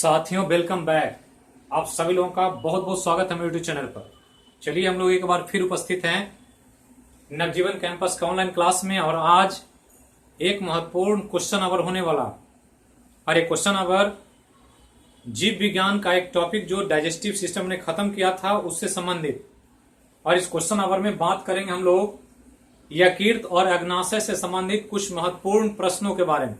साथियों welcome back. आप सभी लोगों का बहुत बहुत स्वागत है मेरे यूट्यूब चैनल पर। चलिए हम लोग एक बार फिर उपस्थित हैं नवजीवन कैंपस का ऑनलाइन क्लास में और आज एक महत्वपूर्ण क्वेश्चन आवर होने वाला। और एक क्वेश्चन आवर जीव विज्ञान का एक टॉपिक जो डाइजेस्टिव सिस्टम ने खत्म किया था उससे संबंधित। और इस क्वेश्चन आवर में बात करेंगे हम लोग यकृत और अग्नाशय से संबंधित कुछ महत्वपूर्ण प्रश्नों के बारे में।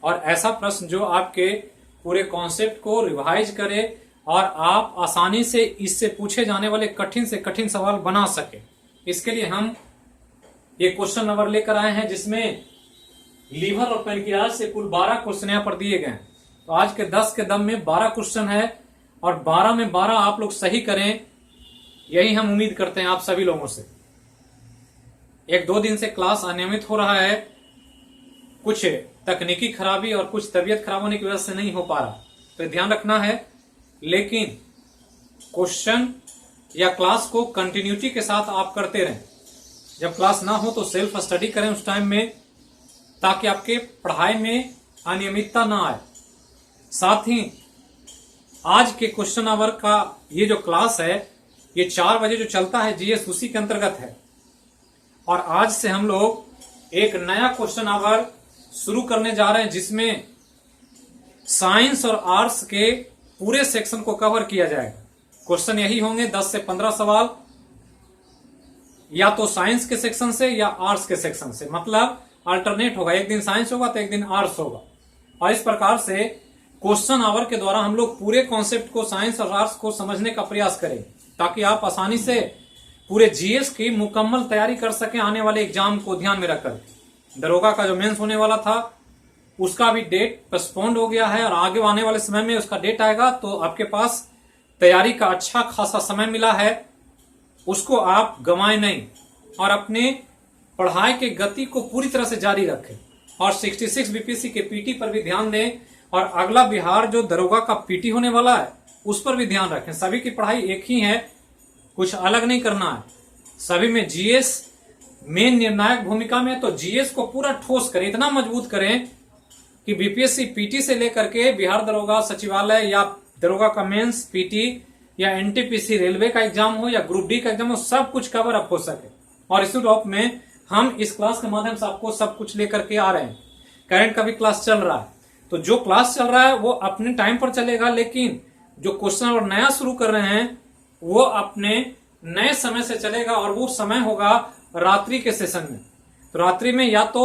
और ऐसा प्रश्न जो आपके पूरे कॉन्सेप्ट को रिवाइज करे और आप आसानी से इससे पूछे जाने वाले कठिन से कठिन सवाल बना सके। इसके लिए हम ये क्वेश्चन नंबर लेकर आए हैं जिसमें लीवर और पैनक्रियाज से कुल 12 क्वेश्चन यहाँ पर दिए गए हैं। तो आज के 10 के दम में 12 क्वेश्चन है और 12 में 12 आप लोग सही करें, यही हम उम्मीद करते हैं आप सभी लोगों से। 1-2 दिन से क्लास अनियमित हो रहा है, कुछ तकनीकी खराबी और कुछ तबीयत खराब होने की वजह से नहीं हो पा रहा, तो ध्यान रखना है। लेकिन क्वेश्चन या क्लास को कंटिन्यूटी के साथ आप करते रहें। जब क्लास ना हो तो सेल्फ स्टडी करें उस टाइम में, ताकि आपके पढ़ाई में अनियमितता ना आए। साथ ही आज के क्वेश्चन आवर का ये जो क्लास है ये 4 बजे जो चलता है जीएस उसी के अंतर्गत है। और आज से हम लोग एक नया क्वेश्चन आवर शुरू करने जा रहे हैं जिसमें साइंस और आर्ट्स के पूरे सेक्शन को कवर किया जाएगा। क्वेश्चन यही होंगे 10 से 15 सवाल, या तो साइंस के सेक्शन से या आर्ट्स के सेक्शन से, मतलब अल्टरनेट होगा, एक दिन साइंस होगा तो एक दिन आर्ट्स होगा। और इस प्रकार से क्वेश्चन आवर के द्वारा हम लोग पूरे कॉन्सेप्ट को, साइंस और आर्ट्स को समझने का प्रयास करें, ताकि आप आसानी से पूरे जीएस की मुकम्मल तैयारी कर सकें आने वाले एग्जाम को ध्यान में रखकर। दरोगा का जो मेंस होने वाला था उसका भी डेट पोस्टपोन्ड हो गया है और आगे आने वाले समय में उसका डेट आएगा, तो आपके पास तैयारी का अच्छा खासा समय मिला है, उसको आप गंवाएं नहीं और अपने पढ़ाई के गति को पूरी तरह से जारी रखें। और 66 बीपीएससी के पीटी पर भी ध्यान दें और अगला बिहार जो दरोगा का पीटी होने वाला है उस पर भी ध्यान रखें। सभी की पढ़ाई एक ही है, कुछ अलग नहीं करना है। सभी में जीएस मेन निर्णायक भूमिका में, तो जीएस को पूरा ठोस करें, इतना मजबूत करें कि बीपीएससी पीटी से लेकर के बिहार दरोगा सचिवालय या दरोगा का मेंस पीटी या एनटीपीसी रेलवे का एग्जाम हो या ग्रुप डी का एग्जाम हो, सब कुछ कवर अप हो सके। और इस टॉप में हम इस क्लास के माध्यम से आपको सब कुछ लेकर के आ रहे हैं। करंट का भी क्लास चल रहा है, तो जो क्लास चल रहा है वो अपने टाइम पर चलेगा, लेकिन जो क्वेश्चन और नया शुरू कर रहे हैं वो अपने नए समय से चलेगा। और वो समय होगा रात्रि के सेशन में। तो रात्रि में या तो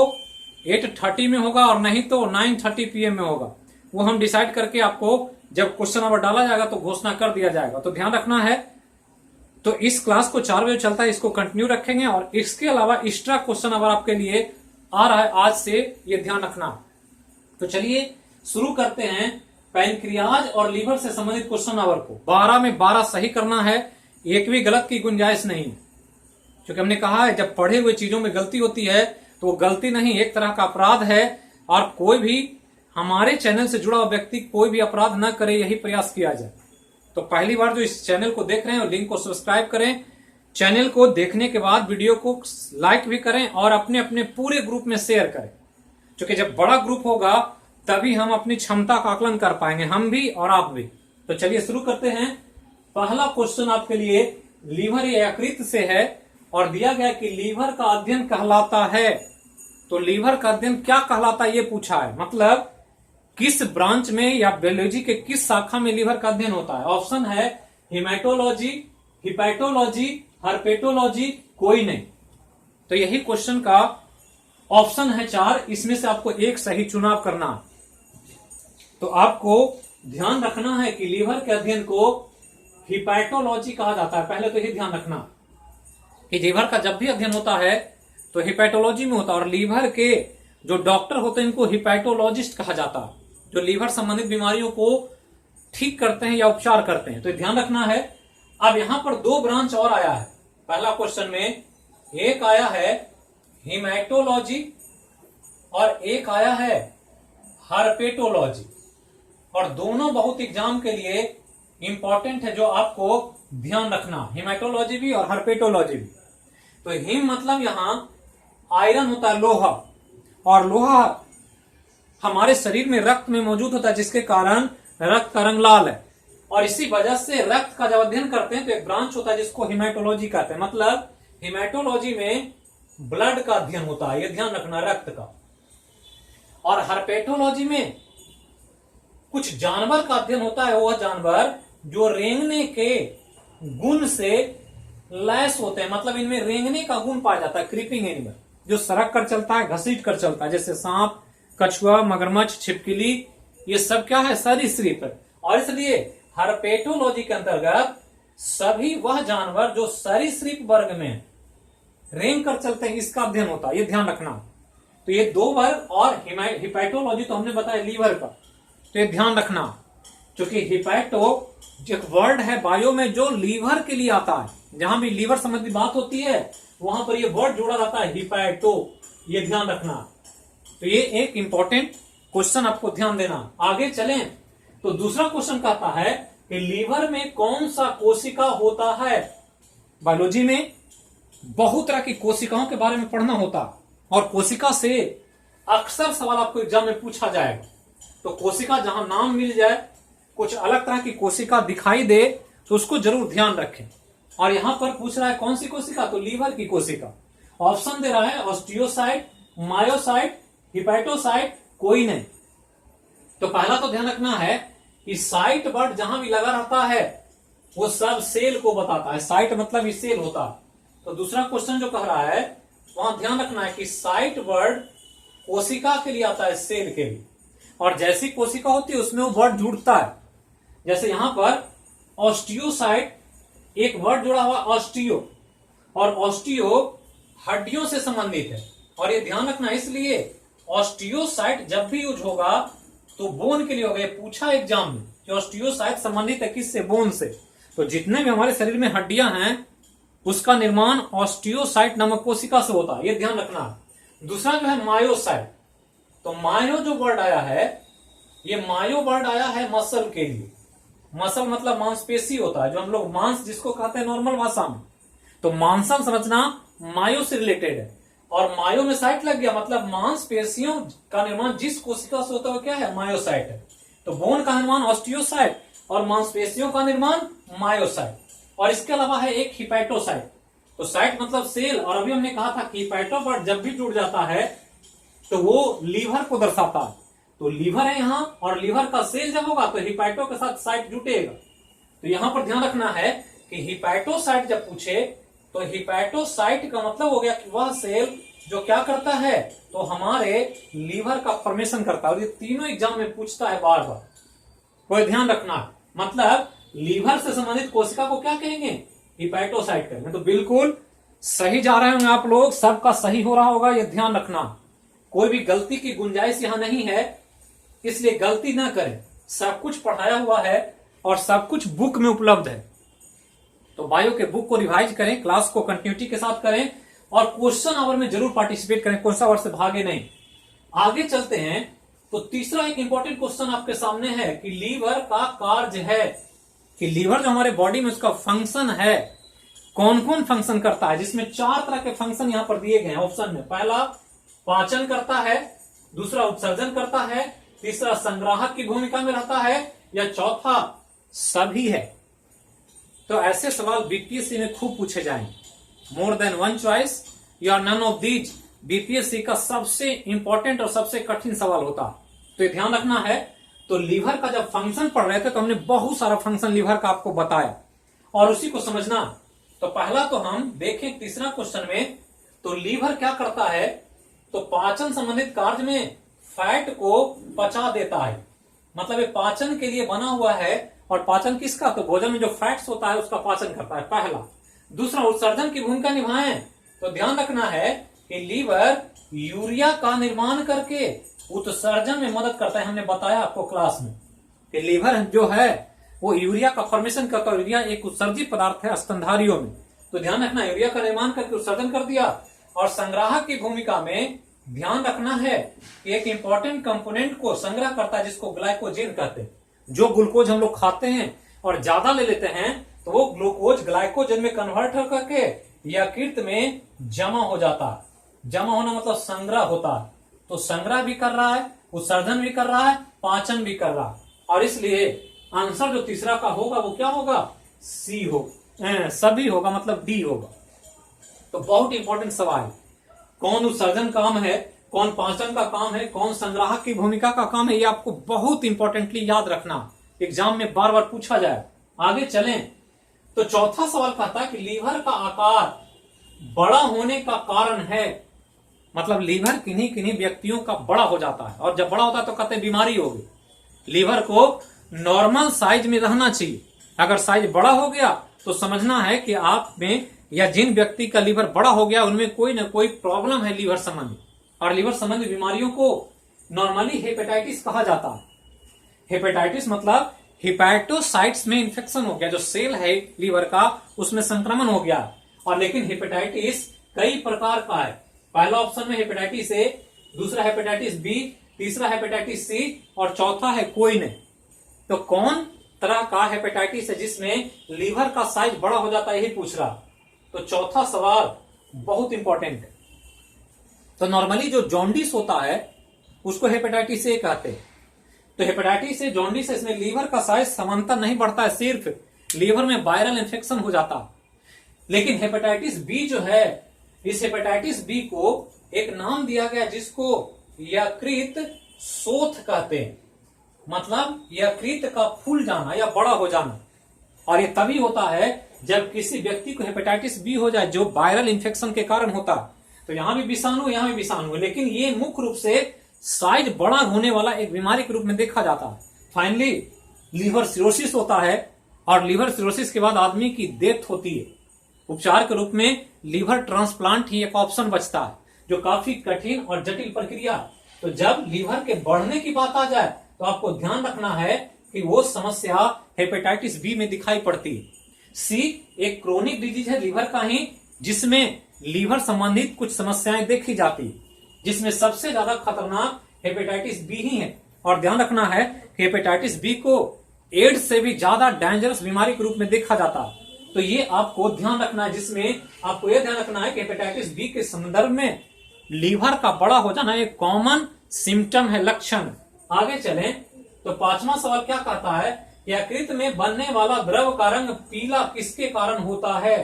8:30 में होगा और नहीं तो 9:30 PM में होगा। वो हम डिसाइड करके आपको जब क्वेश्चन नंबर डाला जाएगा तो घोषणा कर दिया जाएगा, तो ध्यान रखना है। तो इस क्लास को 4 बजे चलता है, इसको कंटिन्यू रखेंगे। और इसके अलावा एक्स्ट्रा क्वेश्चन नंबर आपके लिए आ रहा है आज से, ये ध्यान रखना। तो चलिए शुरू करते हैं पैनक्रियाज और लीवर से संबंधित क्वेश्चन नंबर को। 12 में 12 सही करना है, एक भी गलत की गुंजाइश नहीं। क्योंकि हमने कहा है जब पढ़े हुए चीजों में गलती होती है तो वो गलती नहीं, एक तरह का अपराध है। और कोई भी हमारे चैनल से जुड़ा हुआ व्यक्ति कोई भी अपराध न करे, यही प्रयास किया जाए। तो पहली बार जो इस चैनल को देख रहे हैं, लिंक को सब्सक्राइब करें। चैनल को देखने के बाद वीडियो को लाइक भी करें और अपने अपने पूरे ग्रुप में शेयर करें, क्योंकि जब बड़ा ग्रुप होगा तभी हम अपनी क्षमता का आकलन कर पाएंगे, हम भी और आप भी। तो चलिए शुरू करते हैं। पहला क्वेश्चन आपके लिए लीवर या यकृत से है और दिया गया कि लीवर का अध्ययन कहलाता है। तो लीवर का अध्ययन क्या कहलाता है ये पूछा है, मतलब किस ब्रांच में या बायोलॉजी के किस शाखा में लीवर का अध्ययन होता है। ऑप्शन है हिमेटोलॉजी, हिपैटोलॉजी, हर्पेटोलॉजी, कोई नहीं। तो यही क्वेश्चन का ऑप्शन है 4, इसमें से आपको एक सही चुनाव करना है। तो आपको ध्यान रखना है कि लीवर के अध्ययन को हिपैटोलॉजी कहा जाता है। पहले तो ये ध्यान रखना कि लीवर का जब भी अध्ययन होता है तो हिपैटोलॉजी में होता है। और लीवर के जो डॉक्टर होते हैं इनको हिपैटोलॉजिस्ट कहा जाता है, जो लीवर संबंधित बीमारियों को ठीक करते हैं या उपचार करते हैं। तो ध्यान रखना है। अब यहां पर 2 ब्रांच और आया है। पहला क्वेश्चन में एक आया है हिमेटोलॉजी और एक आया है हर्पेटोलॉजी, और दोनों बहुत एग्जाम के लिए इंपॉर्टेंट है, जो आपको ध्यान रखना, हिमेटोलॉजी भी और हर्पेटोलॉजी भी। तो हिम मतलब यहां आयरन होता है, लोहा, और लोहा हमारे शरीर में रक्त में मौजूद होता है, जिसके कारण रक्त का रंग लाल है। और इसी वजह से रक्त का जब अध्ययन करते हैं तो एक ब्रांच होता है जिसको हिमेटोलॉजी कहते हैं। मतलब हिमेटोलॉजी में ब्लड का अध्ययन होता है, ये ध्यान रखना, रक्त का। और हर्पेटोलॉजी में कुछ जानवर का अध्ययन होता है, वह जानवर जो रेंगने के गुण से लैस होते हैं, मतलब इनमें रेंगने का गुण पाया जाता है। क्रीपिंग एनिमल जो सरक कर चलता है, घसीट कर चलता है, जैसे सांप, कछुआ, मगरमच्छ, छिपकली, ये सब क्या है, सरीसृप है। और इसलिए हर्पेटोलॉजी के अंतर्गत सभी वह जानवर जो सरीसृप वर्ग में रेंग कर चलते हैं, इसका अध्ययन होता है, ये ध्यान रखना। तो ये दो वर्ग, और हिपैटोलॉजी तो हमने बताया लीवर का, तो ये ध्यान रखना। क्योंकि हिपैटो एक वर्ड है बायो में जो लीवर के लिए आता है, जहां भी लीवर संबंधी बात होती है वहां पर ये वर्ड जोड़ा जाता है, हिपैटो, ये ध्यान रखना। तो ये एक इंपॉर्टेंट क्वेश्चन आपको ध्यान देना। आगे चलें तो दूसरा क्वेश्चन कहता है कि लीवर में कौन सा कोशिका होता है। बायोलॉजी में बहुत तरह की कोशिकाओं के बारे में पढ़ना होता, और कोशिका से अक्सर सवाल आपको एग्जाम में पूछा जाएगा। तो कोशिका जहां नाम मिल जाए, कुछ अलग तरह की कोशिका दिखाई दे, तो उसको जरूर ध्यान रखें। और यहां पर पूछ रहा है कौन सी कोशिका, तो लीवर की कोशिका। ऑप्शन दे रहा है ऑस्टियोसाइट, मायोसाइट, हिपैटोसाइट, कोई नहीं। तो पहला तो ध्यान रखना है कि साइट वर्ड जहां भी लगा रहता है वो सब सेल को बताता है। साइट मतलब ही सेल होता है। तो दूसरा क्वेश्चन जो कह रहा है वहां ध्यान रखना है कि साइट वर्ड कोशिका के लिए आता है, सेल के लिए। और जैसी कोशिका होती है उसमें वो वर्ड जुड़ता है। जैसे यहां पर ऑस्टियोसाइट, एक वर्ड जुड़ा हुआ ऑस्टियो, और ऑस्टियो हड्डियों से संबंधित है। और ये ध्यान रखना, इसलिए ऑस्टियोसाइट जब भी यूज होगा तो बोन के लिए होगा। ये पूछा एग्जाम में कि ऑस्टियोसाइट संबंधित है किससे, बोन से। तो जितने भी हमारे शरीर में हड्डियां हैं उसका निर्माण ऑस्टियोसाइट नामक कोशिका से होता है, ये ध्यान रखना। दूसरा जो है मायोसाइट। तो मायो जो वर्ड आया है, ये मायो वर्ड आया है मसल के लिए। मसल मतलब मांसपेशी होता है, जो हम लोग मांस जिसको कहते हैं नॉर्मल भाषा में। तो मांसल संरचना मायो से रिलेटेड है। और मायो में साइट लग गया, मतलब मांसपेशियों का निर्माण जिस कोशिका से होता है क्या है, मायोसाइट है। तो बोन का निर्माण ऑस्टियोसाइट और मांसपेशियों का निर्माण मायोसाइट। और इसके अलावा है एक हिपैटोसाइट। तो साइट मतलब सेल, और अभी हमने कहा था कि हिपैटो वर्ड जब भी जुड़ जाता है तो वो लीवर को दर्शाता है। तो लीवर है यहां, और लीवर का सेल जब होगा तो हिपैटो के साथ साइट जुटेगा। तो यहां पर ध्यान रखना है कि हिपैटोसाइट जब पूछे तो हिपैटोसाइट का मतलब हो गया कि वह सेल जो क्या करता है, तो हमारे लीवर का फॉर्मेशन करता है। और ये तीनों एग्जाम में पूछता है बार बार, कोई ध्यान रखना। मतलब लीवर से संबंधित कोशिका को क्या कहेंगे, हिपैटोसाइट कहेंगे। तो बिल्कुल सही जा रहे होंगे आप लोग, सबका सही हो रहा होगा, ये ध्यान रखना। कोई भी गलती की गुंजाइश यहां नहीं है, इसलिए गलती ना करें। सब कुछ पढ़ाया हुआ है और सब कुछ बुक में उपलब्ध है। तो बायो के बुक को रिवाइज करें, क्लास को कंटिन्यूटी के साथ करें, और क्वेश्चन आवर में जरूर पार्टिसिपेट करें, क्वेश्चन आवर से भागे नहीं। आगे चलते हैं तो तीसरा एक इंपॉर्टेंट क्वेश्चन आपके सामने है कि लीवर का कार्य है, कि लीवर जो हमारे बॉडी में उसका फंक्शन है, कौन कौन फंक्शन करता है, जिसमें 4 तरह के फंक्शन यहां पर दिए गए हैं ऑप्शन में। पहला पाचन करता है, दूसरा उत्सर्जन करता है, तीसरा संग्राहक की भूमिका में रहता है, या चौथा सभी है। तो ऐसे सवाल बीपीएससी में खूब पूछे जाएंगे, मोर देन वन चॉइस या नन ऑफ दीज बीपीएससी का सबसे इंपॉर्टेंट और सबसे कठिन सवाल होता। तो ये ध्यान रखना है। तो लीवर का जब फंक्शन पढ़ रहे थे तो हमने बहुत सारा फंक्शन लीवर का आपको बताया, और उसी को समझना। तो पहला तो हम देखें तीसरा क्वेश्चन में, तो लीवर क्या करता है, तो पाचन संबंधित कार्य में फैट को पचा देता है। मतलब ये पाचन के लिए बना हुआ है, और पाचन किसका, तो भोजन में जो फैट्स होता है उसका पाचन करता है, पहला। दूसरा उत्सर्जन की भूमिका निभाएं। तो ध्यान रखना है कि लीवर यूरिया का निर्माण करके उत्सर्जन में मदद करता है। हमने बताया आपको क्लास में कि लीवर जो है वो यूरिया का फॉर्मेशन करता है। यूरिया एक उत्सर्जित पदार्थ है स्तनधारियों में। तो ध्यान रखना, यूरिया का निर्माण करके उत्सर्जन कर दिया। और संग्राहक की भूमिका में ध्यान रखना है कि एक इंपॉर्टेंट कंपोनेंट को संग्रह करता है जिसको ग्लाइकोजेन कहते हैं। जो ग्लूकोज हम लोग खाते हैं और ज्यादा ले लेते हैं तो वो ग्लूकोज ग्लाइकोजन में कन्वर्ट करके यकृत में जमा हो जाता है। जमा होना मतलब संग्रह होता है। तो संग्रह भी कर रहा है, उत्सर्जन भी कर रहा है, पाचन भी कर रहा है। और इसलिए आंसर जो तीसरा का होगा वो क्या होगा, सी हो, सभी होगा, मतलब डी होगा। तो बहुत इंपॉर्टेंट सवाल, कौन उत्सर्जन काम है, कौन पाचन का काम है, कौन संग्राहक की भूमिका का काम है, ये आपको बहुत इंपॉर्टेंटली याद रखना, एग्जाम में बार बार पूछा जाए। आगे चलें तो चौथा सवाल कहता है कि लीवर का आकार बड़ा होने का कारण है, मतलब लीवर किन्हीं किन्हीं व्यक्तियों का बड़ा हो जाता है, और जब बड़ा होता है तो कहते हैं बीमारी होगी। लीवर को नॉर्मल साइज में रहना चाहिए, अगर साइज बड़ा हो गया तो समझना है कि आप में या जिन व्यक्ति का लीवर बड़ा हो गया उनमें कोई ना कोई प्रॉब्लम है लीवर संबंधी, और लीवर संबंधी बीमारियों को नॉर्मली हेपेटाइटिस कहा जाता है। हेपेटाइटिस मतलब हिपैटोसाइट्स में इंफेक्शन हो गया, जो सेल है लीवर का उसमें संक्रमण हो गया। और लेकिन हेपेटाइटिस कई प्रकार का है, पहला ऑप्शन में हेपेटाइटिस ए, दूसरा हेपेटाइटिस बी, तीसरा हेपेटाइटिस सी और चौथा है कोई नहीं। तो कौन तरह का हेपेटाइटिस है जिसमें लीवर का साइज बड़ा हो जाता है, यही पूछ रहा। तो चौथा सवाल बहुत इंपॉर्टेंट है। तो नॉर्मली जो जॉन्डिस होता है उसको हेपेटाइटिस ए कहते हैं। तो हेपेटाइटिस ए जॉन्डिस है, इसमें लीवर का साइज समांतर नहीं बढ़ता है, सिर्फ लीवर में वायरल इंफेक्शन हो जाता है। लेकिन हेपेटाइटिस बी जो है, इस हेपेटाइटिस बी को एक नाम दिया गया जिसको यकृत शोथ कहते हैं, मतलब यकृत का फूल जाना या बड़ा हो जाना। और ये तभी होता है जब किसी व्यक्ति को हेपेटाइटिस बी हो जाए जो वायरल इंफेक्शन के कारण होता है। तो यहां भी विषाणु, यहां भी विषाणु, लेकिन ये मुख्य रूप से साइज बड़ा होने वाला एक बीमारी के रूप में देखा जाता है। फाइनली लीवर सिरोसिस होता है, और लीवर सिरोसिस के बाद आदमी की डेथ होती है। उपचार के रूप में लीवर ट्रांसप्लांट ही एक ऑप्शन बचता है, जो काफी कठिन और जटिल प्रक्रिया। तो जब लीवर के बढ़ने की बात आ जाए तो आपको ध्यान रखना है कि वो समस्या हेपेटाइटिस बी में दिखाई पड़ती है। सी एक क्रोनिक डिजीज है लीवर का ही, जिसमें लीवर संबंधित कुछ समस्याएं देखी जाती है, जिसमें सबसे ज्यादा खतरनाक हेपेटाइटिस बी ही है। और ध्यान रखना है कि हेपेटाइटिस बी को एड्स से भी ज्यादा डेंजरस बीमारी के रूप में देखा जाता है। तो ये आपको ध्यान रखना है, जिसमें आपको यह ध्यान रखना है कि हेपेटाइटिस बी के संदर्भ में लीवर का बड़ा हो जाना एक कॉमन सिम्टम है, लक्षण। आगे चलें तो पांचवा सवाल क्या कहता है, यकृत में बनने वाला द्रव का रंग पीला किसके कारण होता है।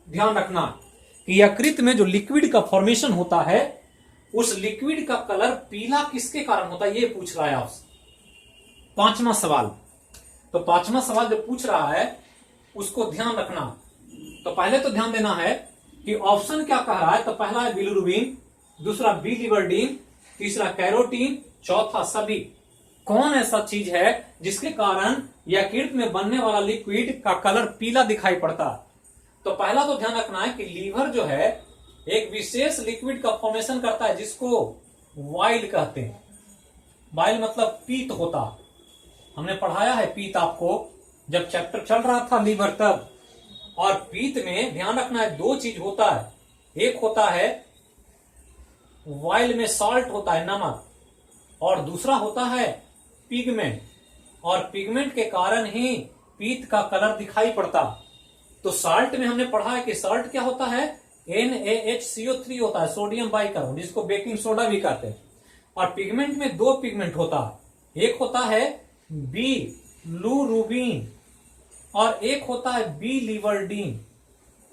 ध्यान रखना कि यकृत में जो लिक्विड का फॉर्मेशन होता है, उस लिक्विड का कलर पीला किसके कारण होता है, ये पूछ रहा है आपसे पांचवा सवाल। तो पांचवा सवाल जो पूछ रहा है उसको ध्यान रखना। तो पहले तो ध्यान देना है कि ऑप्शन क्या कह रहा है। तो पहला है बिलिरुबिन, दूसरा बिलिवर्डिन, तीसरा कैरोटीन, चौथा सभी। कौन ऐसा चीज है जिसके कारण यकृत में बनने वाला लिक्विड का कलर पीला दिखाई पड़ता है। तो पहला तो ध्यान रखना है कि लीवर जो है एक विशेष लिक्विड का फॉर्मेशन करता है जिसको वाइल कहते हैं। वाइल मतलब पीत होता, हमने पढ़ाया है पीत आपको जब चैप्टर चल रहा था लीवर तब। और पीत में ध्यान रखना है दो चीज होता है, एक होता है वाइल में सॉल्ट होता है नमक, और दूसरा होता है पिगमेंट। और पिगमेंट के कारण ही पीत का कलर दिखाई पड़ता। तो साल्ट में हमने पढ़ा है कि साल्ट क्या होता है, NaHCO3 होता है, सोडियम बाइकार्बोनेट, जिसको बेकिंग सोडा भी कहते हैं। और पिगमेंट में दो पिगमेंट होता है, एक होता है बिलिरुबिन और एक होता है बिलिवर्डिन,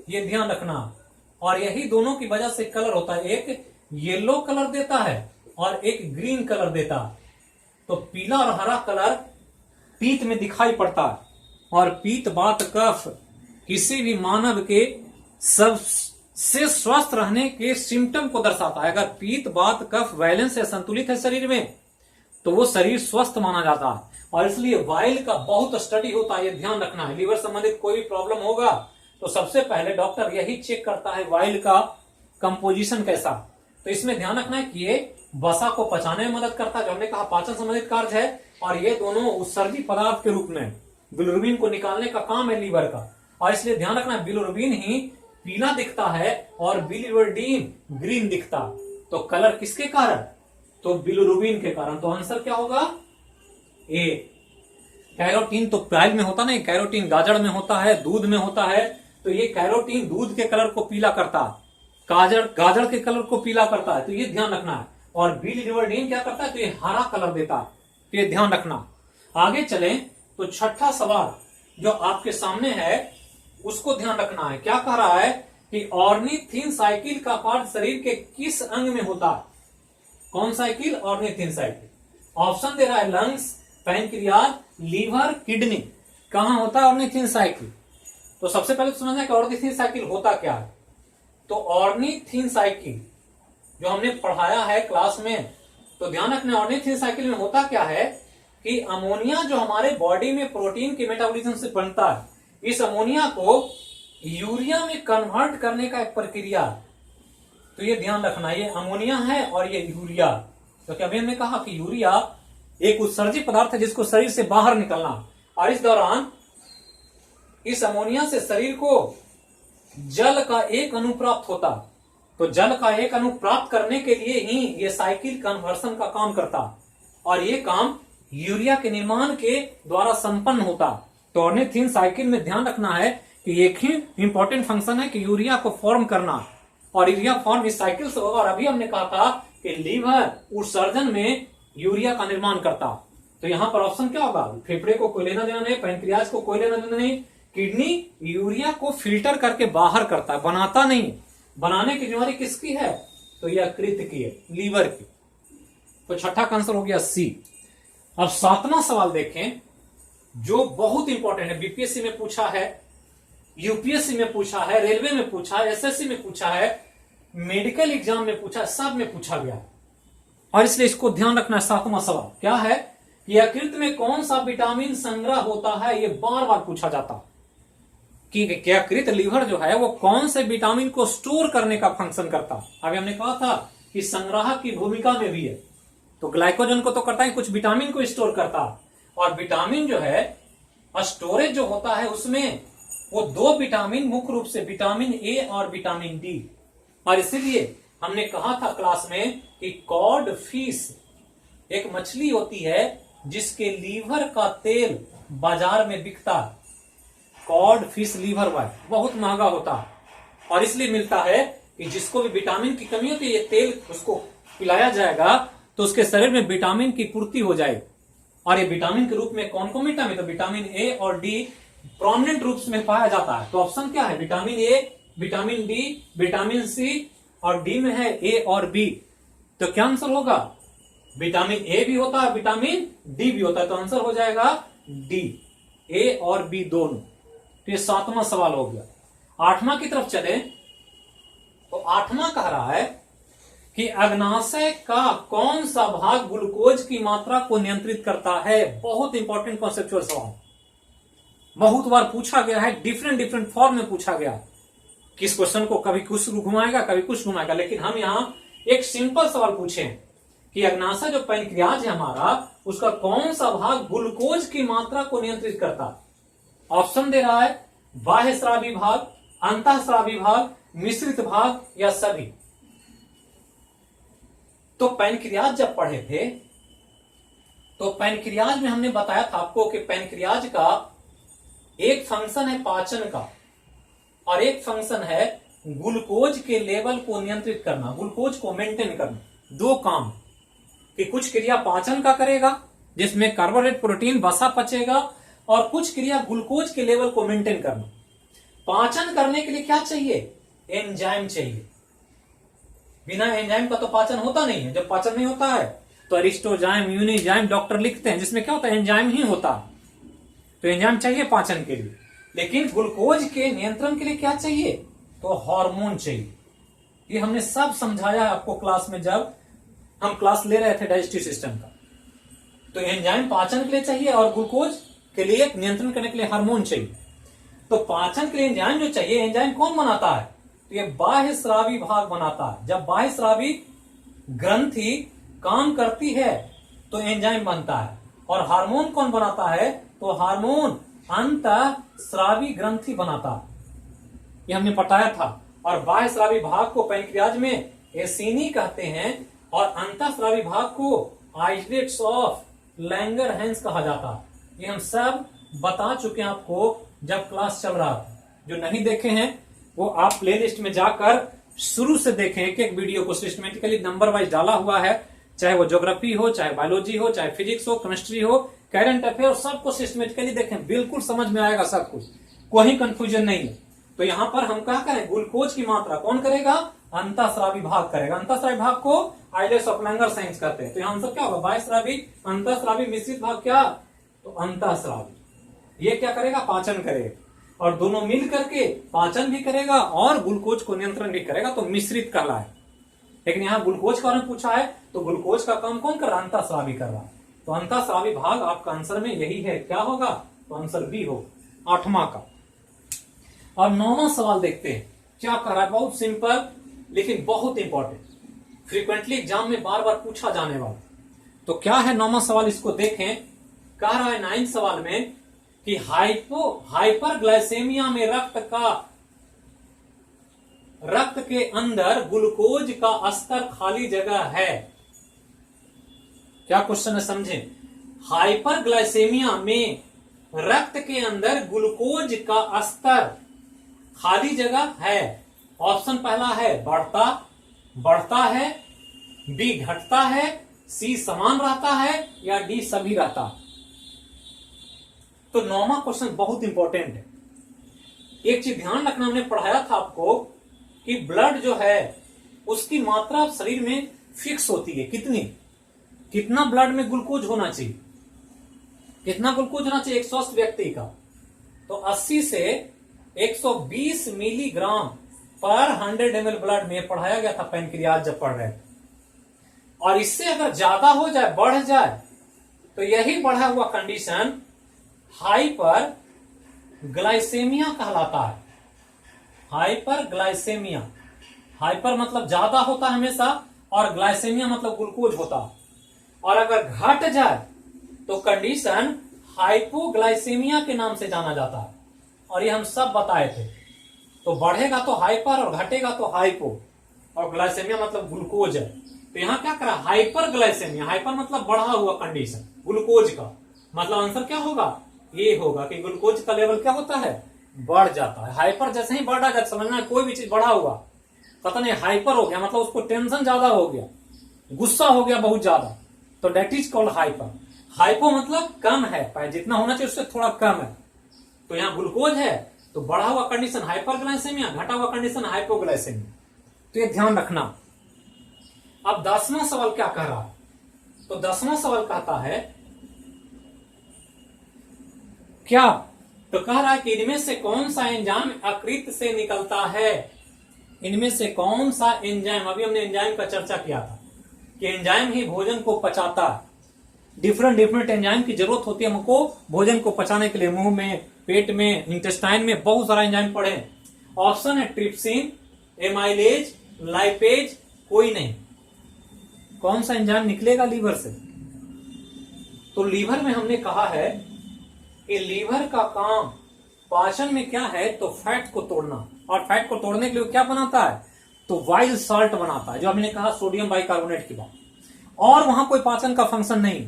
ये ध्यान रखना। और यही दोनों की वजह से कलर होता है, एक येलो कलर देता है और एक ग्रीन कलर देता है। तो पीला और हरा कलर पीत में दिखाई पड़ता है। और पीत बात कफ किसी भी मानव के सबसे स्वस्थ रहने के सिम्टम को दर्शाता है। अगर पीत बात कफ बैलेंस से संतुलित है शरीर में तो वो शरीर स्वस्थ माना जाता है। और इसलिए वाइल का बहुत स्टडी होता है, ये ध्यान रखना है। लीवर संबंधित कोई भी प्रॉब्लम होगा तो सबसे पहले डॉक्टर यही चेक करता है वाइल का कंपोजिशन कैसा। तो इसमें ध्यान रखना है कि ये वसा को पचाने में मदद करता है, जो हमने कहा पाचन संबंधित कार्य है। और ये दोनों उत्सर्जी पदार्थ के रूप में बिलिरुबिन को निकालने का काम है लीवर का। और इसलिए ध्यान रखना है बिलिरुबिन ही पीला दिखता है और बिलिवर्डिन ग्रीन दिखता। तो कलर किसके कारण, तो बिलिरुबिन के कारण। तो आंसर क्या होगा, ए। कैरोटीन तो प्राइल में होता नहीं, कैरोटीन गाजर में होता है, दूध में होता है। तो ये कैरोटीन दूध के कलर को पीला करता है, गाजर के कलर को पीला करता है, तो ये ध्यान रखना है। और बिलिवर्डिन क्या करता है, तो ये हरा कलर देता है, तो ये ध्यान रखना। आगे चलें तो छठा सवाल जो आपके सामने है उसको ध्यान रखना है। क्या कह रहा है कि ऑर्निथिन साइकिल का पार्ट शरीर के किस अंग में होता है? कौन साइकिल? Ornithine cycle. ऑप्शन दे रहा है लंग्स, पैनक्रियाज, लीवर, किडनी। कहां होता है ऑर्निथिन साइकिल? तो सबसे पहले तो समझना है कि ऑर्निथिन साइकिल होता क्या है। तो ऑर्निथिन साइकिल जो हमने पढ़ाया है क्लास में, तो ध्यान रखना ऑर्निथिन साइकिल में होता क्या है कि अमोनिया जो हमारे बॉडी में प्रोटीन के मेटाबॉलिज्म से बनता है, इस अमोनिया को यूरिया में कन्वर्ट करने का एक प्रक्रिया। तो ये ध्यान रखना, ये अमोनिया है और ये यूरिया। क्योंकि अभी हमने कहा कि यूरिया एक उत्सर्जित पदार्थ है जिसको शरीर से बाहर निकलना, और इस दौरान इस अमोनिया से शरीर को जल का एक अणु प्राप्त होता। तो जल का एक अणु प्राप्त करने के लिए ही ये साइकिल कन्वर्सन का काम करता, और ये काम यूरिया के निर्माण के द्वारा संपन्न होता। तो ऑर्निथिन साइकिल में ध्यान रखना है कि एक ही इंपॉर्टेंट फंक्शन है कि यूरिया को फॉर्म करना, और यूरिया फॉर्म इस साइकिल से होगा। और अभी हमने कहा था कि लीवर उत्सर्जन में यूरिया का निर्माण करता। तो यहां पर ऑप्शन क्या होगा? फेफड़े को कोई लेना देना नहीं, पैनक्रियाज को कोई लेना देना नहीं, किडनी यूरिया को फिल्टर करके बाहर करता है, बनाता नहीं। बनाने की जिम्मेदारी किसकी है? तो यह कृत की है, लीवर की। तो छठा का आंसर हो गया सी। अब सातवां सवाल देखें जो बहुत इंपॉर्टेंट है, बीपीएससी में पूछा है, यूपीएससी में पूछा है, रेलवे में पूछा है, एसएससी में पूछा है, मेडिकल एग्जाम में पूछा है, सब में पूछा गया, और इसलिए इसको ध्यान रखना है। सातवां सवाल क्या है कि यकृत में कौन सा विटामिन संग्रह होता है? ये बार बार पूछा जाता कि यकृत लीवर जो है वो कौन से विटामिन को स्टोर करने का फंक्शन करता। अभी हमने कहा था कि संग्रह की भूमिका में भी है, तो ग्लाइकोजन को तो करता है, कुछ विटामिन को स्टोर करता। और विटामिन जो है स्टोरेज जो होता है उसमें वो दो विटामिन मुख्य रूप से विटामिन ए और विटामिन डी। और इसीलिए हमने कहा था क्लास में कि कॉड फिश एक मछली होती है जिसके लीवर का तेल बाजार में बिकता है। कॉड फिश लीवर ऑयल बहुत महंगा होता है, और इसलिए मिलता है कि जिसको भी विटामिन की कमी होती है ये तेल उसको पिलाया जाएगा तो उसके शरीर में विटामिन की पूर्ति हो जाएगी। और ये विटामिन के रूप में कौन कौन विटामिन? तो विटामिन ए और डी प्रोमिनेंट रूप में पाया जाता है। तो ऑप्शन क्या है? Vitamin A, vitamin D, vitamin C, और डी में है ए और बी। तो क्या आंसर होगा? विटामिन ए भी होता है, विटामिन डी भी होता है, तो आंसर हो जाएगा डी, ए और बी दोनों। तो ये सातवां सवाल हो गया। आठवां की तरफ चले तो आठवां कह रहा है कि अग्नाशय का कौन सा भाग ग्लूकोज की मात्रा को नियंत्रित करता है? बहुत इंपॉर्टेंट कॉन्सेप्चुअल सवाल, बहुत बार पूछा गया है, डिफरेंट डिफरेंट फॉर्म में पूछा गया। किस क्वेश्चन को कभी कुछ घुमाएगा कभी कुछ घुमाएगा, लेकिन हम यहां एक सिंपल सवाल पूछे कि अग्नाशय जो पैनक्रियाज है हमारा, उसका कौन सा भाग ग्लूकोज की मात्रा को नियंत्रित करता है? ऑप्शन दे रहा है बाह्य स्रावी भाग, अंतःस्रावी भाग, मिश्रित भाग या सभी। तो पैनक्रियाज जब पढ़े थे तो पैनक्रियाज में हमने बताया था आपको कि पैनक्रियाज का एक फंक्शन है पाचन का, और एक फंक्शन है ग्लूकोज के लेवल को नियंत्रित करना, ग्लूकोज को मेंटेन करना। दो काम कि कुछ क्रिया पाचन का करेगा जिसमें कार्बोहाइड्रेट, प्रोटीन, वसा पचेगा, और कुछ क्रिया ग्लूकोज के लेवल को मेंटेन करना। पाचन करने के लिए क्या चाहिए? एंजाइम चाहिए। बिना एंजाइम का तो पाचन होता नहीं है। जब पाचन नहीं होता है तो अरिस्टोजाइम, यूनिजाइम डॉक्टर लिखते हैं, जिसमें क्या होता है? एंजाइम ही होता है। तो एंजाइम चाहिए पाचन के लिए, लेकिन ग्लूकोज के नियंत्रण के लिए क्या चाहिए? तो हार्मोन चाहिए। ये हमने सब समझाया है आपको क्लास में, जब हम क्लास ले रहे थे डाइजेस्टिव सिस्टम का। तो एंजाइम पाचन के लिए चाहिए और ग्लूकोज के लिए नियंत्रण करने के लिए हार्मोन चाहिए। तो पाचन के लिए एंजाइम जो चाहिए, एंजाइम कौन बनाता है? तो ये बाह्य स्रावी भाग बनाता है। जब बाह्य स्रावी ग्रंथि काम करती है तो एंजाइम बनता है। और हार्मोन कौन बनाता है? तो हार्मोन अंतःस्रावी ग्रंथि बनाता है। ये हमने बताया था। और बाह्य स्रावी भाग को पैनक्रियाज में एसिनी कहते हैं, और अंतःस्रावी भाग को आइसलेट्स ऑफ लैंगरहैंस कहा जाता है। ये हम सब बता चुके हैं आपको जब क्लास चल रहा था। जो नहीं देखे हैं वो आप प्लेलिस्ट में जाकर शुरू से देखें। एक एक वीडियो को सिस्टमेटिकली नंबर वाइज डाला हुआ है, चाहे वो ज्योग्राफी हो, चाहे बायोलॉजी हो, चाहे फिजिक्स हो, केमिस्ट्री हो, करंट अफेयर सबको सिस्टमेटिकली देखें, बिल्कुल समझ में आएगा सब कुछ, कोई कंफ्यूजन नहीं है। तो यहां पर हम क्या करें, ग्लूकोज की मात्रा कौन करेगा, अंतःस्रावी भाग करेगा। अंतःस्रावी भाग को आइलेट्स ऑफ लैंगर साइंस कहते हैं। तो यहां आंसर क्या होगा, बाह्यस्रावी, अंतःस्रावी, मिश्रित भाग क्या, तो अंतःस्रावी। ये क्या करेगा, पाचन करेगा, और दोनों मिल करके पाचन भी करेगा और ग्लूकोज को नियंत्रण भी करेगा, तो मिश्रित कहलाए। लेकिन यहाँ ग्लूकोज का पूछा है, तो ग्लूकोज का काम कौन कर रहा है, अंतःस्रावी कर रहा है। तो अंतःस्रावी भाग आपका आंसर में यही है, क्या होगा, तो आंसर बी होगा 8वां का। अब 9वां सवाल देखते हैं क्या कह रहा है, बहुत सिंपल लेकिन बहुत इंपॉर्टेंट, फ्रीक्वेंटली एग्जाम में बार बार पूछा जाने वाला। तो क्या है 9वां सवाल, इसको देखें। कह रहा है 9 सवाल में कि हाइपरग्लाइसेमिया में रक्त के अंदर ग्लूकोज का स्तर खाली जगह है। क्या क्वेश्चन है, समझें। हाइपरग्लाइसेमिया में रक्त के अंदर ग्लूकोज का स्तर खाली जगह है। ऑप्शन पहला है बढ़ता है, बी घटता है, सी समान रहता है, या डी सभी रहता है। तो 9वां क्वेश्चन बहुत इंपॉर्टेंट है। एक चीज ध्यान रखना, हमने पढ़ाया था आपको कि ब्लड जो है उसकी मात्रा शरीर में फिक्स होती है, कितना ब्लड में ग्लूकोज होना चाहिए, कितना ग्लूकोज होना चाहिए एक स्वस्थ व्यक्ति का, तो 80 से 120 मिलीग्राम पर 100 ml ब्लड में पढ़ाया गया था पैनक्रियाज जब पढ़ रहे थे। और इससे अगर ज्यादा हो जाए, बढ़ जाए, तो यही बढ़ा हुआ कंडीशन हाइपर ग्लाइसेमिया कहलाता है। हाइपरग्लाइसेमिया, हाइपर मतलब ज्यादा होता है हमेशा, और ग्लाइसेमिया मतलब ग्लूकोज होता है। और अगर घट जाए तो कंडीशन हाइपोग्लाइसेमिया के नाम से जाना जाता है, और ये हम सब बताए थे। तो बढ़ेगा तो हाइपर और घटेगा तो हाइपो, और ग्लाइसेमिया मतलब ग्लूकोज है। तो यहां क्या करा, हाइपरग्लाइसेमिया, हाइपर मतलब बढ़ा हुआ कंडीशन ग्लूकोज का, मतलब आंसर क्या होगा, ये होगा कि ग्लूकोज का लेवल क्या होता है, बढ़ जाता है। हाइपर जैसे ही बढ़ा जाता, समझना कोई भी चीज बढ़ा हुआ, पता नहीं हाइपर हो गया मतलब उसको टेंशन ज्यादा हो गया, गुस्सा हो गया बहुत ज्यादा, तो that is called hyper. Hypo मतलब कम है, जितना होना चाहिए उससे थोड़ा कम है। तो यहाँ ग्लूकोज है तो बढ़ा हुआ कंडीशन हाइपरग्लाइसेमिया, घटा हुआ कंडीशन हाइपोग्लाइसेमिया। तो ये ध्यान रखना। अब 10वां सवाल क्या कह रहा है, तो 10वां सवाल कहता है क्या, तो कह रहा है कि इनमें से कौन सा एंजाइम यकृत से निकलता है। इनमें से कौन सा एंजाइम, अभी हमने एंजाइम का चर्चा किया था कि एंजाइम ही भोजन को पचाता है। डिफरेंट एंजाइम की जरूरत होती है हमको भोजन को पचाने के लिए, मुंह में, पेट में, इंटेस्टाइन में बहुत सारा एंजाइम पड़े। ऑप्शन है ट्रिप्सिन, एमाइलेज, लाइपेज, कोई नहीं। कौन सा एंजाइम निकलेगा लीवर से, तो लीवर में हमने कहा है कि लीवर का काम पाचन में क्या है, तो फैट को तोड़ना, और फैट को तोड़ने के लिए क्या बनाता है, तो वाइल्ड साल्ट बनाता है, जो हमने कहा सोडियम बाइकार्बोनेट की बात। और वहां कोई पाचन का फंक्शन नहीं,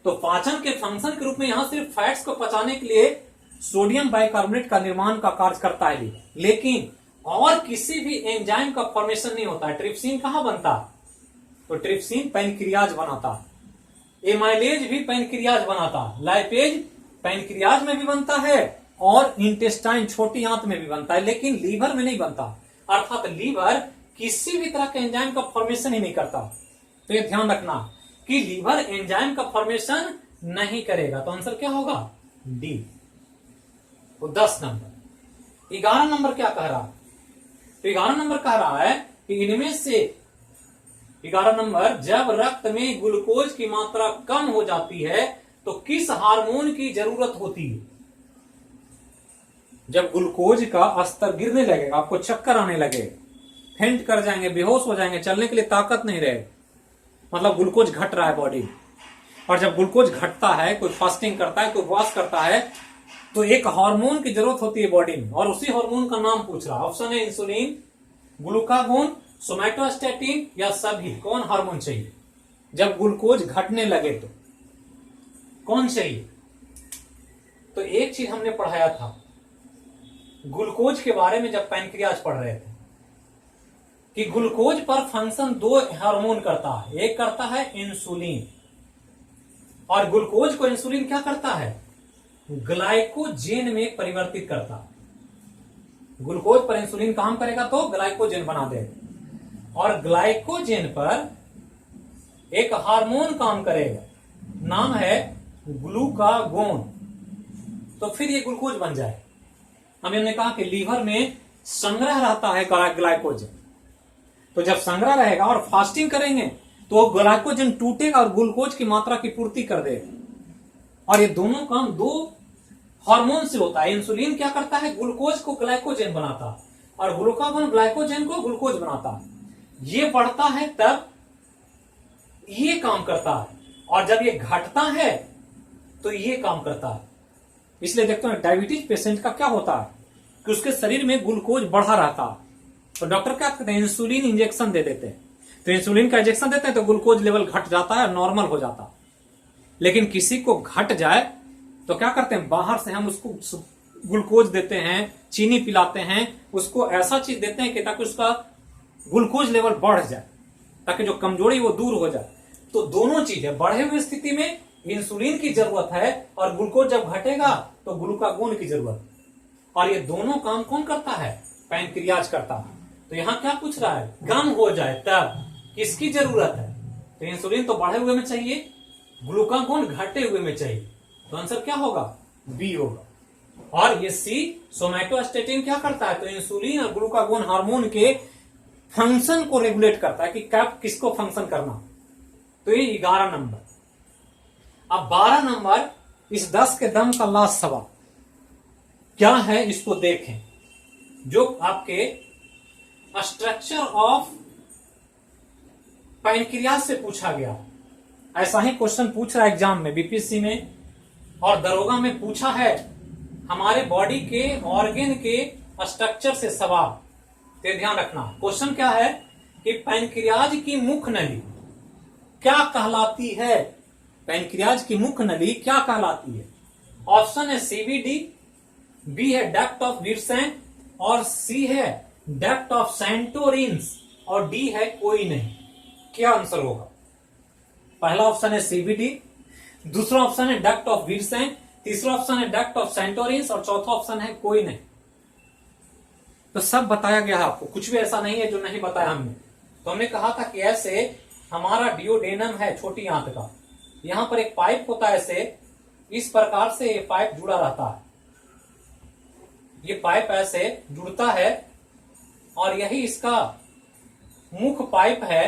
तो पाचन के फंक्शन के रूप में यहां सिर्फ फैट्स को पचाने के लिए सोडियम बाइकार्बोनेट का निर्माण का कार्य करता है लीवर, लेकिन और किसी भी एंजाइम का फॉर्मेशन नहीं होता है। ट्रिप्सिन कहां बनता है, तो ट्रिप्सिन पैनक्रियाज बनाता है, एमाइलेज भी पैनक्रियाज बनाता है, लाइपेज पैनक्रियाज में भी बनता है, और इंटेस्टाइन छोटी आंत में भी बनता है, लेकिन लीवर में नहीं बनता। अर्थात लीवर किसी भी तरह के एंजाइम का फॉर्मेशन ही नहीं करता। तो ये ध्यान रखना कि लीवर एंजाइम का फॉर्मेशन नहीं करेगा। तो आंसर क्या होगा, डी। तो 10 नंबर। 11 नंबर क्या कह रहा है, तो 11 नंबर कह रहा है कि इनमें से 11 नंबर, जब रक्त में ग्लूकोज की मात्रा कम हो जाती है तो किस हार्मोन की जरूरत होती है। जब ग्लूकोज का स्तर गिरने लगेगा, आपको चक्कर आने लगे, फेंट कर जाएंगे, बेहोश हो जाएंगे, चलने के लिए ताकत नहीं रहे, मतलब ग्लूकोज घट रहा है बॉडी। और जब ग्लूकोज घटता है, कोई फास्टिंग करता है, कोई उपवास करता है, तो एक हार्मोन की जरूरत होती है बॉडी में, और उसी हार्मोन का नाम पूछ रहा है। ऑप्शन है इंसुलिन, ग्लूकागोन, सोमैटोस्टेटिन, या सभी। कौन हार्मोन चाहिए जब ग्लूकोज घटने लगे, तो कौन चाहिए। तो एक चीज हमने पढ़ाया था ग्लूकोज के बारे में जब पैनक्रियाज पढ़ रहे थे, कि ग्लूकोज पर फंक्शन 2 हार्मोन करता है। एक करता है इंसुलिन, और ग्लूकोज को इंसुलिन क्या करता है, ग्लाइकोजेन में परिवर्तित करता है। ग्लूकोज पर इंसुलिन काम करेगा तो ग्लाइकोजेन बना देगा, और ग्लाइकोजेन पर एक हार्मोन काम करेगा, नाम है ग्लूकागोन, तो फिर ये ग्लूकोज बन जाए। हमने कहा कि लीवर में संग्रह रहता है ग्लाइकोजन, तो जब संग्रह रहेगा और फास्टिंग करेंगे तो ग्लाइकोजन टूटेगा और ग्लूकोज की मात्रा की पूर्ति कर देगा। और ये दोनों काम दो हार्मोन से होता है। इंसुलिन क्या करता है, ग्लूकोज को ग्लाइकोजन बनाता है, और ग्लूकागोन ग्लाइकोजन को ग्लूकोज बनाता है। ये बढ़ता है तब ये काम करता है, और जब ये घटता है तो ये काम करता है। इसलिए देखते हैं डायबिटीज पेशेंट का क्या होता है कि उसके शरीर में ग्लूकोज बढ़ा रहता है, तो डॉक्टर क्या करते हैं, इंसुलिन इंजेक्शन दे देते हैं। तो इंसुलिन का इंजेक्शन देते हैं तो ग्लूकोज लेवल घट जाता है, नॉर्मल हो जाता है। लेकिन किसी को घट जाए तो क्या करते हैं, बाहर से हम उसको ग्लूकोज देते हैं, चीनी पिलाते हैं, उसको ऐसा चीज देते हैं कि ताकि उसका ग्लूकोज लेवल बढ़ जाए, ताकि जो कमजोरी वो दूर हो जाए। तो दोनों चीजें, बढ़े हुए स्थिति में इंसुलिन की जरूरत है, और ग्लूकोज जब घटेगा तो ग्लूकागोन की जरूरत। और ये दोनों काम कौन करता है, पैनक्रियाज करता है। तो यहां क्या पूछ रहा है, कम हो जाए तब किसकी जरूरत है, तो इंसुलिन तो बढ़े हुए में चाहिए, ग्लूकागोन घटे हुए में चाहिए, तो आंसर क्या होगा, बी होगा। और ये सी, सोमैटोस्टेटिन क्या करता है, तो इंसुलिन और ग्लूकागोन हार्मोन के फंक्शन को रेगुलेट करता है कि कब किसको फंक्शन करना। तो ये 11 नंबर। अब 12 नंबर, इस 10 के दम का लास्ट सवाल क्या है, इसको देखें, जो आपके स्ट्रक्चर ऑफ पैनक्रियाज से पूछा गया। ऐसा ही क्वेश्चन पूछ रहा है एग्जाम में, बीपीएससी में और दरोगा में पूछा है। हमारे बॉडी के ऑर्गन के स्ट्रक्चर से सवाल, तो ध्यान रखना। क्वेश्चन क्या है कि पैनक्रियाज की मुख्य नली क्या कहलाती है, पैनक्रियाज की मुख्य नली क्या कहलाती है। ऑप्शन है सीबीडी, बी है डक्ट ऑफ विर्सेन, और सी है डक्ट ऑफ सेंटोरिन्स, और डी है कोई नहीं। क्या आंसर होगा, पहला ऑप्शन है सीबीडी, दूसरा ऑप्शन है डक्ट ऑफ विर्सेन, तीसरा ऑप्शन है डक्ट ऑफ सेंटोरिन्स, और चौथा ऑप्शन है कोई नहीं। तो सब बताया गया है आपको, कुछ भी ऐसा नहीं है जो नहीं बताया हमने। तो हमने कहा था कि ऐसे हमारा डियोडेनम है छोटी आंत का, यहां पर एक पाइप होता है, ऐसे इस प्रकार से ये पाइप जुड़ा रहता है, ये पाइप ऐसे जुड़ता है, और यही इसका मुख्य पाइप है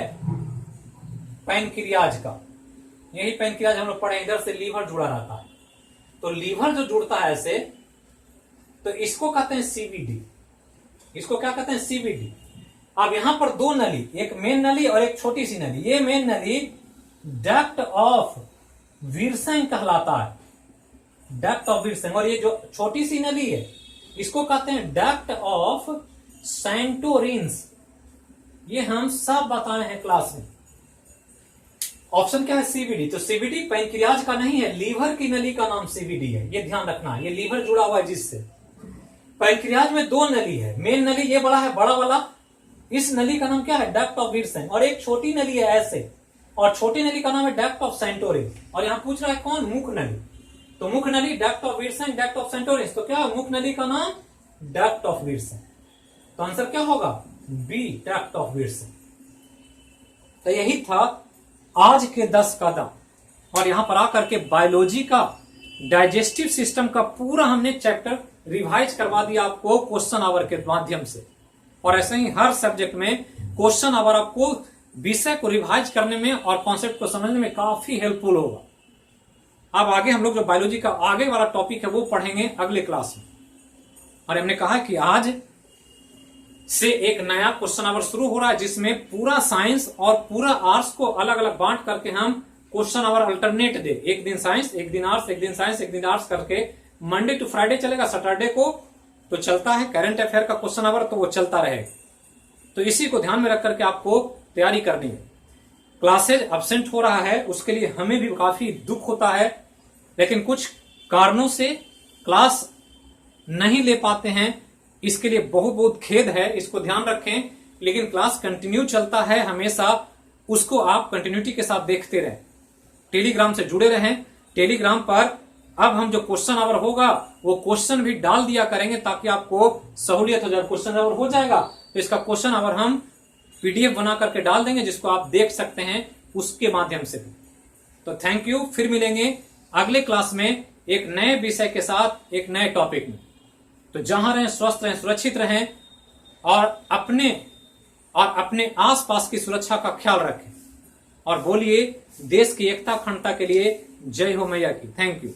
पैनक्रियाज का। यही पैनक्रियाज हम लोग पढ़े, इधर से लीवर जुड़ा रहता है। तो लीवर जो जुड़ता है ऐसे, तो इसको कहते हैं सीबीडी, इसको क्या कहते हैं, सीबीडी। अब यहां पर दो नली, एक मेन नली और एक छोटी सी नली। ये मेन नली डक्ट ऑफ विर्सेन कहलाता है, डक्ट ऑफ विर्सेन, और ये जो छोटी सी नली है इसको कहते हैं डक्ट ऑफ सेंटोरिन्स। ये हम सब बताए हैं क्लास में। ऑप्शन क्या है, सीबीडी। तो सीबीडी पैनक्रियाज का नहीं है, लीवर की नली का नाम सीबीडी है, ये ध्यान रखना। ये लीवर जुड़ा हुआ है जिससे। पैनक्रियाज में दो नली है, मेन नली ये बड़ा है, बड़ा वाला, इस नली का नाम क्या है, डक्ट ऑफ विर्सेन, और एक छोटी नली है ऐसे, और छोटी नली का नाम है डक्ट ऑफ सेंटोरिन्स। और यहां पूछ रहा है कौन, मुख्य नली। तो मुख्य नली डक्ट ऑफ विर्सेन, डक्ट ऑफ सेंटोरिन्स, तो क्या है, मुख्य नली का नाम डक्ट ऑफ विर्सेन। तो आंसर क्या होगा, बी, डक्ट ऑफ विर्सेन। तो यही था आज के 10 कदम, और यहां पर आकर के बायोलॉजी का डाइजेस्टिव सिस्टम का पूरा हमने चैप्टर रिवाइज करवा दिया आपको क्वेश्चन आवर के माध्यम से। और ऐसे ही हर सब्जेक्ट में क्वेश्चन आवर आपको विषय को रिवाइज करने में और कॉन्सेप्ट को समझने में काफी हेल्पफुल होगा। अब आगे हम लोग जो बायोलॉजी का आगे वाला टॉपिक है वो पढ़ेंगे अगले क्लास में। और हमने कहा कि आज से एक नया क्वेश्चन आवर शुरू हो रहा है, जिसमें पूरा साइंस और पूरा आर्ट्स को अलग अलग बांट करके हम क्वेश्चन आवर अल्टरनेट दे, एक दिन साइंस, एक दिन आर्ट्स, एक दिन साइंस, एक दिन आर्ट्स करके मंडे टू फ्राइडे चलेगा। सैटरडे को तो चलता है करंट अफेयर का क्वेश्चन आवर, तो वो चलता रहेगा। तो इसी को ध्यान में रख करके आपको तैयारी करनी है। क्लासेज एब्सेंट हो रहा है, उसके लिए हमें भी काफी दुख होता है, लेकिन कुछ कारणों से क्लास नहीं ले पाते हैं, इसके लिए बहुत बहुत खेद है, इसको ध्यान रखें। लेकिन क्लास कंटिन्यू चलता है हमेशा, उसको आप कंटिन्यूटी के साथ देखते रहें, टेलीग्राम से जुड़े रहें टेलीग्राम पर अब हम जो क्वेश्चन आवर होगा वो क्वेश्चन भी डाल दिया करेंगे ताकि आपको सहूलियत हो जाए। क्वेश्चन आवर हो जाएगा तो इसका क्वेश्चन आवर हम पीडीएफ बना करके डाल देंगे जिसको आप देख सकते हैं उसके माध्यम से भी। तो थैंक यू, फिर मिलेंगे अगले क्लास में एक नए विषय के साथ एक नए टॉपिक में। तो जहां रहें स्वस्थ रहें, सुरक्षित रहें और अपने आसपास की सुरक्षा का ख्याल रखें और बोलिए देश की एकता अखंडता के लिए जय हो मैया की। Thank you.